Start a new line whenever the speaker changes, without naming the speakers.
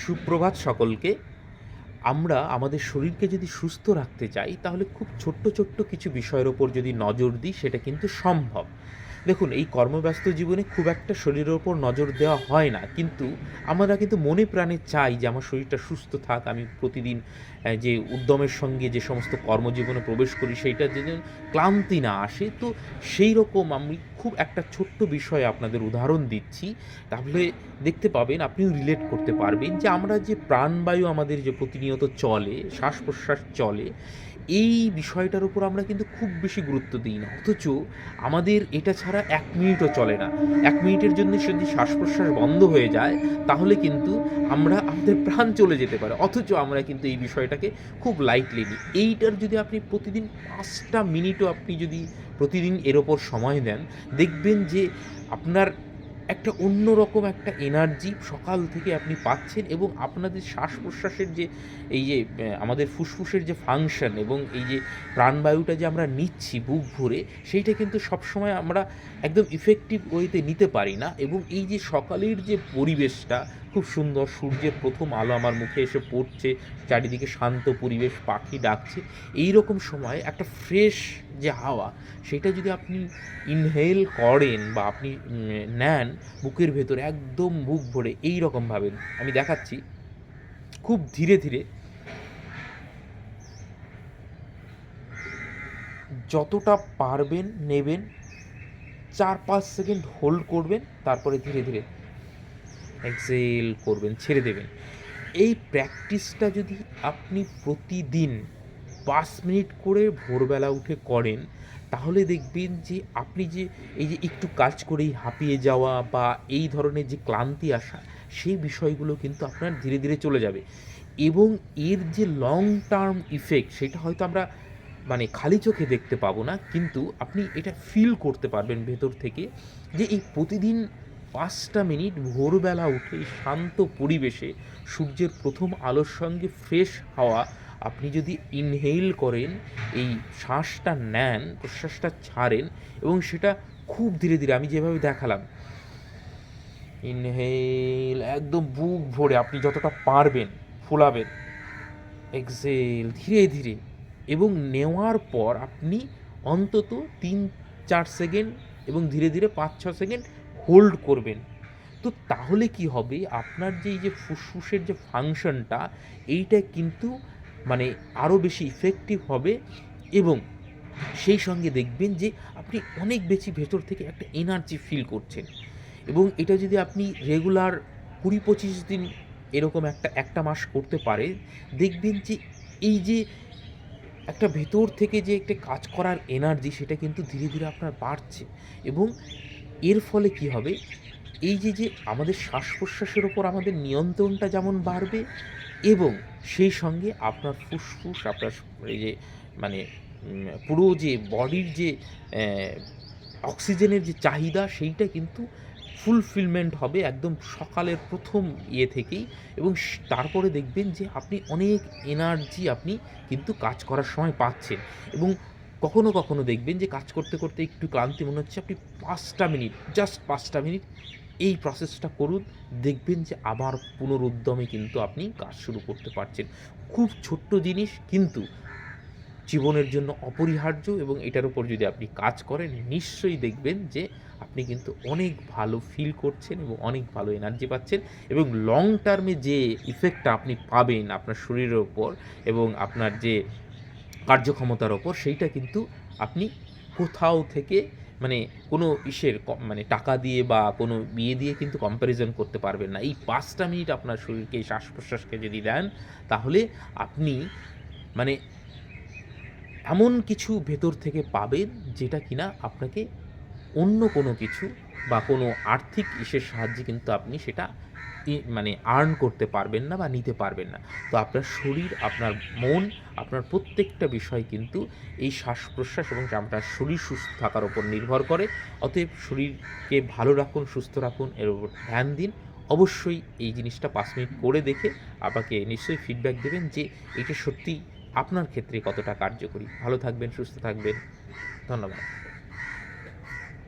সুপ্রভাত সকলকে। আমরা আমাদের শরীরকে যদি সুস্থ রাখতে চাই তাহলে খুব ছোট্ট ছোট্ট কিছু বিষয়ের ওপর যদি নজর দিই সেটা কিন্তু সম্ভব। দেখুন, এই কর্মব্যস্ত জীবনে খুব একটা শরীরের ওপর নজর দেওয়া হয় না, কিন্তু আমরা কিন্তু মনে প্রাণে চাই যে আমার শরীরটা সুস্থ থাক, আমি প্রতিদিন যে উদ্যমের সঙ্গে যে সমস্ত কর্মজীবনে প্রবেশ করি সেইটার যেন ক্লান্তি না আসে। তো সেই রকম আমি খুব একটা ছোট্ট বিষয়ে আপনাদের উদাহরণ দিচ্ছি, তাহলে দেখতে পাবেন, আপনিও রিলেট করতে পারবেন যে আমরা যে প্রাণবায়ু আমাদের যে প্রতিনিয়ত চলে, শ্বাস প্রশ্বাস চলে, এই বিষয়টার উপর আমরা কিন্তু খুব বেশি গুরুত্ব দিই না। অথচ আমাদের এটা ছাড়া ১ মিনিটও চলে না। ১ মিনিটের জন্য যদি শ্বাস প্রশ্বাস বন্ধ হয়ে যায় তাহলে কিন্তু আমাদের প্রাণ চলে যেতে পারে। অথচ আমরা কিন্তু এই বিষয়টাকে খুব লাইটলি নিই। এইটার যদি আপনি প্রতিদিন ৫টা মিনিটও আপনি যদি প্রতিদিন এর ওপর সময় দেন, দেখবেন যে আপনার একটা অন্যরকম একটা এনার্জি সকাল থেকে আপনি পাচ্ছেন, এবং আপনাদের শ্বাস-প্রশ্বাসের যে এই যে আমাদের ফুসফুসের যে ফাংশন এবং এই যে প্রাণবায়ুটা যে আমরা নিচ্ছি বুক ভরে, সেইটা কিন্তু সবসময় আমরা একদম ইফেক্টিভ ওয়েতে নিতে পারি না। এবং এই যে সকালের যে পরিবেশটা খুব সুন্দর, সূর্যের প্রথম আলো আমার মুখে এসে পড়ছে, চারিদিকে শান্ত পরিবেশ, পাখি ডাকছে, এই রকম সময় একটা ফ্রেশ যে হাওয়া, সেটা যদি আপনি ইনহেল করেন বা আপনি নেন বুকের ভেতরে একদম বুক ভরে, এই রকমভাবে আমি দেখাচ্ছি, খুব ধীরে ধীরে যতটা পারবেন নেবেন, ৪-৫ সেকেন্ড হোল্ড করবেন, তারপরে ধীরে ধীরে এক্সেল করবেন, ছেড়ে দেবেন। এই প্র্যাকটিসটা যদি আপনি প্রতিদিন ৫ মিনিট করে ভোরবেলা উঠে করেন, তাহলে দেখবেন যে আপনি যে এই যে একটু কাজ করেই হাঁপিয়ে যাওয়া বা এই ধরনের যে ক্লান্তি আসা, সেই বিষয়গুলো কিন্তু আপনার ধীরে ধীরে চলে যাবে। এবং এর যে লং টার্ম ইফেক্ট, সেটা হয়তো আমরা মানে খালি চোখে দেখতে পাবো না, কিন্তু আপনি এটা ফিল করতে পারবেন ভেতর থেকে, যে এই প্রতিদিন ৫টা মিনিট ভোরবেলা উঠে এই শান্ত পরিবেশে সূর্যের প্রথম আলোর সঙ্গে ফ্রেশ হাওয়া আপনি যদি ইনহেল করেন, এই শ্বাসটা নেন, প্রশ্বাসটা ছাড়েন, এবং সেটা খুব ধীরে ধীরে আমি যেভাবে দেখালাম, ইনহেল একদম বুক ভরে আপনি যতটা পারবেন ফোলাবেন, এক্সেল ধীরে ধীরে, এবং নেওয়ার পর আপনি অন্তত ৩-৪ সেকেন্ড এবং ধীরে ধীরে ৫-৬ সেকেন্ড হোল্ড করবেন। তো তাহলে কি হবে, আপনার যে এই যে ফুসফুসের যে ফাংশনটা, এইটা কিন্তু মানে আরও বেশি ইফেক্টিভ হবে, এবং সেই সঙ্গে দেখবেন যে আপনি অনেক বেশি ভেতর থেকে একটা এনার্জি ফিল করছেন। এবং এটা যদি আপনি রেগুলার ২০-২৫ দিন এরকম একটা মাস করতে পারে, দেখবেন যে এই যে একটা ভেতর থেকে যে একটা কাজ করার এনার্জি, সেটা কিন্তু ধীরে ধীরে আপনার বাড়ছে। এবং এর ফলে কি হবে, এই যে আমাদের শ্বাস প্রশ্বাসের ওপর আমাদের নিয়ন্ত্রণটা যেমন বাড়বে, এবং সেই সঙ্গে আপনার ফুসফুস, আপনার এই যে মানে পুরো যে বডির যে অক্সিজেনের যে চাহিদা, সেইটা কিন্তু ফুলফিলমেন্ট হবে একদম সকালের প্রথম থেকেই। এবং তারপরে দেখবেন যে আপনি অনেক এনার্জি আপনি কিন্তু কাজ করার সময় পাচ্ছেন। এবং কখনো কখনো দেখবেন যে কাজ করতে করতে একটু ক্লান্তি মনে হচ্ছে, আপনি ৫টা মিনিট, জাস্ট ৫টা মিনিট এই প্রসেসটা করুন, দেখবেন যে আবার পুনরুদ্যমে কিন্তু আপনি কাজ শুরু করতে পারছেন। খুব ছোট্ট জিনিস, কিন্তু জীবনের জন্য অপরিহার্য, এবং এটার উপর যদি আপনি কাজ করেন, নিশ্চয়ই দেখবেন যে আপনি কিন্তু অনেক ভালো ফিল করছেন এবং অনেক ভালো এনার্জি পাচ্ছেন, এবং লং টার্মে যে ইফেক্টটা আপনি পাবেন আপনার শরীরের ওপর এবং আপনার যে কার্যক্ষমতার ওপর, সেইটা কিন্তু আপনি কোথাও থেকে মানে কোনো মানে টাকা দিয়ে বা কোনো বিয়ে দিয়ে কিন্তু কম্প্যারিজন করতে পারবেন না। এই ৫টা মিনিট আপনার শরীরকে, এই শ্বাস-প্রশ্বাসকে যদি দেন, তাহলে আপনি মানে এমন কিছু ভেতর থেকে পাবেন, যেটা কিনা আপনাকে অন্য কোনো কিছু বা কোনো আর্থিক সাহায্যে কিন্তু আপনি সেটা মানে আর্ন করতে পারবেন না বা নিতে পারবেন না। তো আপনার শরীর, আপনার মন, আপনার প্রত্যেকটা বিষয় কিন্তু এই শ্বাস-প্রশ্বাস এবং আপনার শরীর সুস্থ থাকার উপর নির্ভর করে। অতএব শরীরকে ভালো রাখুন, সুস্থ রাখুন, এর উপর ধ্যান দিন। অবশ্যই এই জিনিসটা ৫ মিনিট করে দেখে আমাকে নিশ্চয়ই ফিডব্যাক দেবেন যে এটা সত্যিই আপনার ক্ষেত্রে কতটা কার্যকরী। ভালো থাকবেন, সুস্থ থাকবেন। ধন্যবাদ।